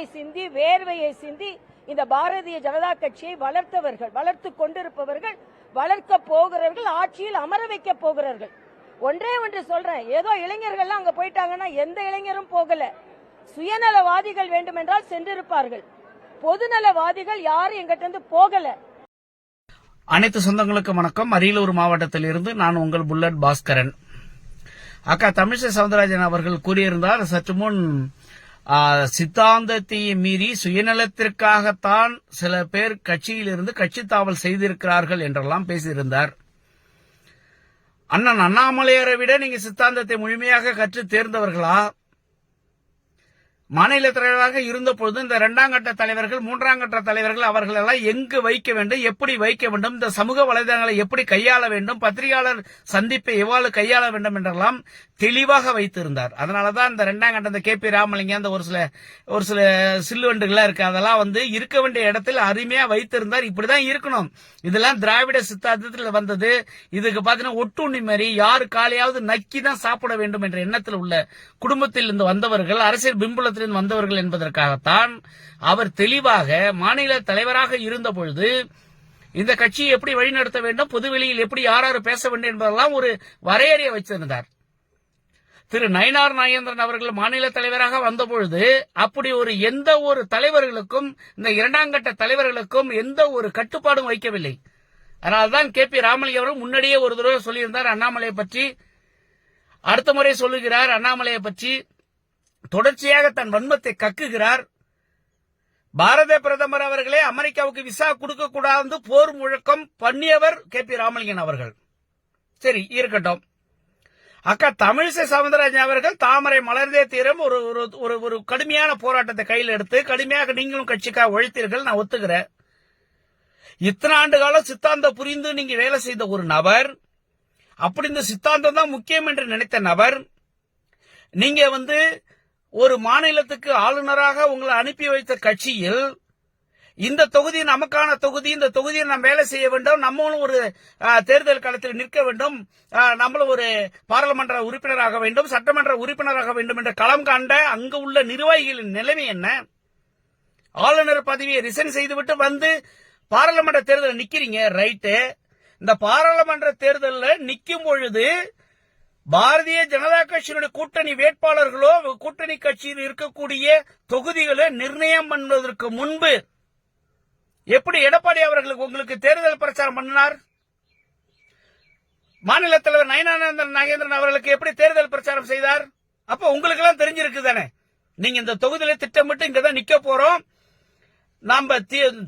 கண்ணீரை சிந்தி வேர்வையை சிந்தி இந்த பாரதிய ஜனதா கட்சியை வளர்த்தவர்கள், வளர்த்து கொண்டிருப்பவர்கள், வளர்க்க போகிறவர்கள், ஆட்சியில் அமர வைக்க போகிறார்கள். ஒன்றே ஒன்று சொல்றேன், ஏதோ இளைஞர்கள் அங்க போயிட்டாங்கன்னா எந்த இளைஞரும் போகல. சுயநலவாதிகள் வேண்டுமென்றால் சென்றிருப்பார்கள். பொதுநலவாதிகள் யாரும் எங்கிட்ட இருந்து போகல. அனைத்து சொந்தங்களுக்கு வணக்கம். அரியலூர் மாவட்டத்தில் இருந்து நான் உங்கள் புல்லட் பாஸ்கரன். அக்கா தமிழிசை சவுந்தரராஜன் அவர்கள் கூறியிருந்தார் சற்று முன், சித்தாந்தத்தை மீறி சுயநலத்திற்காகத்தான் சில பேர் கட்சியிலிருந்து கட்சி தாவல் செய்திருக்கிறார்கள் என்றெல்லாம் பேசியிருந்தார். அண்ணன் அண்ணாமலையரை விட நீங்க சித்தாந்தத்தை முழுமையாக கற்று தேர்ந்தவர்களா? மாநில தலைவராக இருந்த பொழுது இந்த 2ஆம் கட்ட தலைவர்கள், 3ஆம் கட்ட தலைவர்கள் அவர்கள் எல்லாம் எங்கு வைக்க வேண்டும், எப்படி வைக்க வேண்டும், இந்த சமூக வலைதளங்களை எப்படி கையாள வேண்டும், பத்திரிகையாளர் சந்திப்பை எவ்வாறு கையாள வேண்டும் என்றெல்லாம் தெளிவாக வைத்திருந்தார். அதனாலதான் இந்த 2ஆம் கட்ட இந்த KP ராமலிங்கம் அந்த ஒரு சில சில்லுவண்டுகளா இருக்கு, அதெல்லாம் இருக்க வேண்டிய இடத்தில் அருமையா வைத்திருந்தார். இப்படிதான் இருக்கணும். இதெல்லாம் திராவிட சித்தாந்தத்தில் வந்தது. இதுக்கு பாத்தீங்கன்னா ஒட்டுண்ணி மாதிரி யாரு காலையாவது நக்கி தான் சாப்பிட வேண்டும் என்ற எண்ணத்தில் உள்ள குடும்பத்தில் இருந்து வந்தவர்கள், அரசியல் பின்புலத்தில் வந்தவர்கள் என்பதற்காகத்தான் அவர் தெளிவாக மாநில தலைவராக இருந்த பொழுது இந்த கட்சியை எப்படி வழிநடத்த வேண்டும், பொதுவெளியில் எப்படி யாராரு பேச வேண்டும் என்பதெல்லாம் ஒரு வரையறையை வச்சிருந்தார். திரு நயினார் நாகேந்திரன் அவர்கள் மாநில தலைவராக வந்த பொழுது அப்படி எந்த ஒரு தலைவர்களுக்கும், இந்த 2ஆம் கட்ட தலைவர்களுக்கும் எந்த ஒரு கட்டுப்பாடும் வைக்கவில்லை. அதனால்தான் KP ராமலிங்கம் அவர்கள் முன்னாடியே ஒரு தடவை சொல்லியிருந்தார் அண்ணாமலையை பற்றி. அடுத்த முறை சொல்லுகிறார் அண்ணாமலையை பற்றி. தொடர்ச்சியாக தன் வன்மத்தை கக்குகிறார். பாரத பிரதமர் அவர்களே அமெரிக்காவுக்கு விசா கொடுக்க கூடாது போர் முழக்கம் பண்ணியவர் KP ராமலிங்கன் அவர்கள். சரி, இருக்கட்டும். அக்கா தமிழிசை சவுந்தரராஜன் அவர்கள் தாமரை மலர்ந்தே தீரம் ஒரு கடுமையான போராட்டத்தை கையில் எடுத்து கடுமையாக நீங்களும் கட்சிக்காக உழைத்தீர்கள், நான் ஒத்துக்கிறேன். இத்தனை ஆண்டு காலம் சித்தாந்தம் புரிந்து நீங்க வேலை செய்த ஒரு நபர், அப்படி இந்த சித்தாந்தம் தான் முக்கியம் என்று நினைத்த நபர், நீங்க ஒரு மாநிலத்துக்கு ஆளுநராக உங்களை அனுப்பி வைத்த கட்சியில் இந்த தொகுதி நமக்கான தொகுதி, இந்த தொகுதியில் நாம் வேலை செய்ய வேண்டும், நம்மளும் ஒரு தேர்தல் களத்தில் நிற்க வேண்டும், நம்மளும் ஒரு பாராளுமன்ற உறுப்பினராக வேண்டும், சட்டமன்ற உறுப்பினராக வேண்டும் என்ற களம் காண்ட அங்கு உள்ள நிர்வாகிகளின் நிலைமை என்ன? ஆளுநர் பதவியை ரிசைன் செய்துவிட்டு பாராளுமன்ற தேர்தலில் நிக்கிறீங்க, ரைட்டு. இந்த பாராளுமன்ற தேர்தலில் நிற்கும் பொழுது பாரதிய ஜனதா கட்சியினுடைய கூட்டணி வேட்பாளர்களோ கூட்டணி கட்சியில் இருக்கக்கூடிய தொகுதிகளை நிர்ணயம் பண்ணுவதற்கு முன்பு எப்படி எடப்பாடி அவர்களுக்கு உங்களுக்கு தேர்தல் பிரச்சாரம் பண்ணினார்? மாநில தலைவர் நயினார் நாகேந்திரன் அவர்களுக்கு எப்படி தேர்தல் பிரச்சாரம் செய்தார்? அப்ப உங்களுக்கு எல்லாம் தெரிஞ்சிருக்கு தானே, நீங்க இந்த தொகுதியில திட்டமிட்டு இங்கதான் நிக்க போறோம், நாம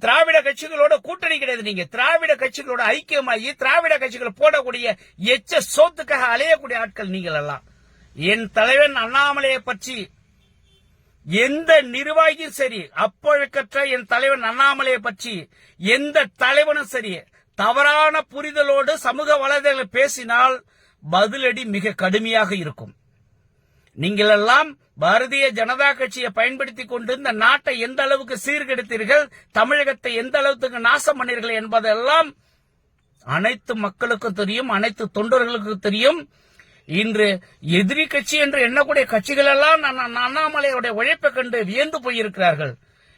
திராவிட கட்சிகளோட கூட்டணி கிடையாது, நீங்க திராவிட கட்சிகளோட ஐக்கியமாகி திராவிட கட்சிகளை போடக்கூடிய எச்ச சோத்துக்காக அலையக்கூடிய ஆட்கள் நீங்கள் எல்லாம். என் தலைவன் அண்ணாமலையை பற்றி எந்த நிர்வாகியும் சரி, அப்பொழுக்கற்ற என் தலைவன் அண்ணாமலையை பற்றி எந்த தலைவனும் சரி தவறான புரிதலோடு சமூக வலைதளங்களை பேசினால் பதிலடி மிக கடுமையாக இருக்கும். நீங்கள் எல்லாம் பாரதிய ஜனதா கட்சியை பயன்படுத்திக் கொண்டு இந்த நாட்டை எந்த அளவுக்கு சீர்கெடுத்தீர்கள், தமிழகத்தை எந்த அளவுக்கு நாசம் பண்ணீர்கள் என்பதெல்லாம் அனைத்து மக்களுக்கும் தெரியும், அனைத்து தொண்டர்களுக்கும் தெரியும். இன்று எதிரி கட்சி என்று எண்ணக்கூடிய கட்சிகள் எல்லாம் அண்ணாமலையுடைய உழைப்பை கண்டு வியந்து போயிருக்கிறார்கள்.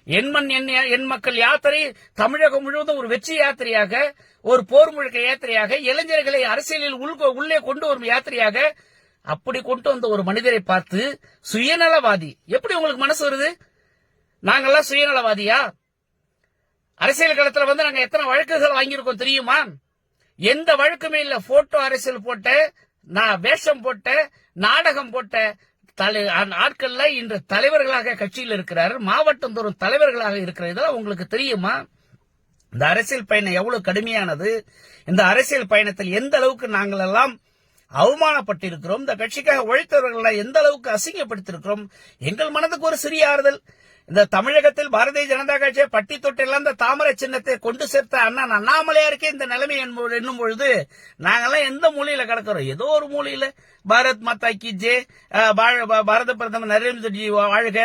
என் மக்கள் யாத்திரை தமிழகம் முழுவதும் ஒரு வெற்றி யாத்திரையாக, ஒரு போர் முழக்க யாத்திரையாக, இளைஞர்களை அரசியலில் உள்ளே கொண்டு வரும் யாத்திரையாக அப்படி கொண்டு வந்த ஒரு மனிதரை பார்த்து சுயநலவாதி எப்படி உங்களுக்கு மனசு வருது? நாங்கெல்லாம் சுயநலவாதியா? அரசியல் களத்துல நாங்க எத்தனை வழக்குகள் வாங்கியிருக்கோம் தெரியுமா? எந்த வழக்குமே இல்ல. போட்டோ அரசியல் போட்ட, வேஷம் போட்ட, நாடகம் போட்ட ஆட்கள்ல இன்று தலைவர்களாக கட்சியில் இருக்கிறார்கள், மாவட்டம் தோறும் தலைவர்களாக இருக்கிற. இதெல்லாம் உங்களுக்கு தெரியுமா? இந்த அரசியல் பயணம் எவ்வளவு கடுமையானது, இந்த அரசியல் பயணத்தில் எந்த அளவுக்கு நாங்கள் எல்லாம் அவமானப்பட்டிருக்கிறோம், இந்த கட்சிக்காக உழைத்தவர்களை எந்த அளவுக்கு அசிங்கப்படுத்திருக்கிறோம். எங்கள் மனதுக்கு ஒரு சிறிய ஆறுதல், இந்த தமிழகத்தில் பாரதிய ஜனதா கட்சியை பட்டி தொட்டிலாம் இந்த தாமரை சின்னத்தை கொண்டு சேர்த்த அண்ணன் அண்ணாமலையாருக்கே இந்த நிலைமை என்னும் பொழுது நாங்கெல்லாம் எந்த மூலையில கிடக்கிறோம்? ஏதோ ஒரு மூலையில பாரத் மாதா கி ஜே, பாரத பிரதமர் நரேந்திர மோடி வாழ்க,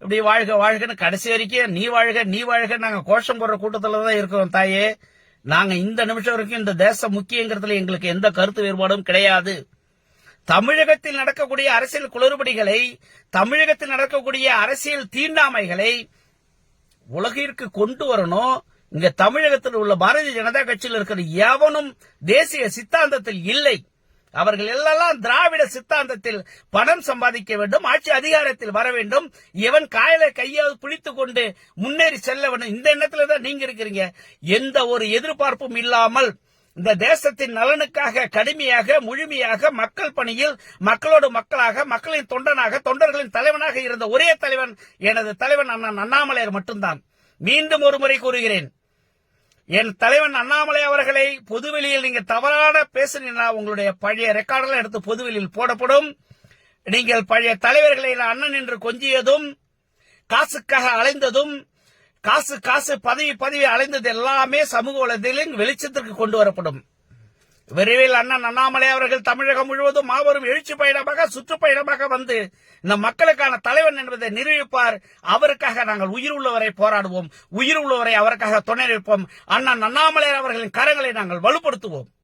இப்படி வாழ்க வாழ்கன்னு கடைசி வரைக்கும் நீ வாழ்க நீ வாழ்க நாங்க கோஷம் போடுற கூட்டத்துல தான் இருக்கிறோம் தாயே. நாங்க இந்த நிமிஷம் வரைக்கும் இந்த தேசம் முக்கியங்கிறதுல எங்களுக்கு எந்த கருத்து வேறுபாடும் கிடையாது. தமிழகத்தில் நடக்கக்கூடிய அரசியல் குளறுபடிகளை, தமிழகத்தில் நடக்கக்கூடிய அரசியல் தீண்டாமைகளை உலகிற்கு கொண்டு வரணும். இங்க தமிழகத்தில் உள்ள பாரதிய ஜனதா கட்சியில் இருக்கிற எவனும் தேசிய சித்தாந்தத்தில் இல்லை. அவர்கள் எல்லாம் திராவிட சித்தாந்தத்தில் பணம் சம்பாதிக்க வேண்டும், ஆட்சி அதிகாரத்தில் வர வேண்டும், எவன் காயலை கையால் பிடித்துக் கொண்டு முன்னேறி செல்ல வேண்டும். இந்த எண்ணத்துல தான் நீங்க இருக்கிறீங்க. எந்த ஒரு எதிர்பார்ப்பும் இல்லாமல் இந்த தேசத்தின் நலனுக்காக கடுமையாக முழுமையாக மக்கள் பணியில் மக்களோடு மக்களாக, மக்களின் தொண்டனாக, தொண்டர்களின் தலைவனாக இருந்த ஒரே தலைவன் எனது தலைவன் அண்ணன் அண்ணாமலையார் மட்டும்தான். மீண்டும் ஒரு முறை கூறுகிறேன், என் தலைவன் அண்ணாமலை அவர்களை பொதுவெளியில் நீங்க தவறான பேசுனீங்கன்னா உங்களுடைய பழைய ரெக்கார்டெல்லாம் எடுத்து பொதுவெளியில் போடப்படும். நீங்கள் பழைய தலைவர்களை அண்ணன் என்று கொஞ்சியதும், காசுக்காக அலைந்ததும், காசு பதவி அலைந்தது எல்லாமே சமூக வலைதளத்தில் வெளிச்சத்திற்கு கொண்டு வரப்படும். விரைவில் அண்ணன் அண்ணாமலை அவர்கள் தமிழகம் முழுவதும் மாபெரும் எழுச்சி பயணமாக, சுற்றுப்பயணமாக வந்து இந்த மக்களுக்கான தலைவன் என்பதை நிரூபிப்பார். அவருக்காக நாங்கள் உயிர் உள்ளவரை போராடுவோம், உயிர் உள்ளவரை அவருக்காக துணை நிற்போம். அண்ணன் அண்ணாமலை அவர்களின் கரங்களை நாங்கள் வலுப்படுத்துவோம்.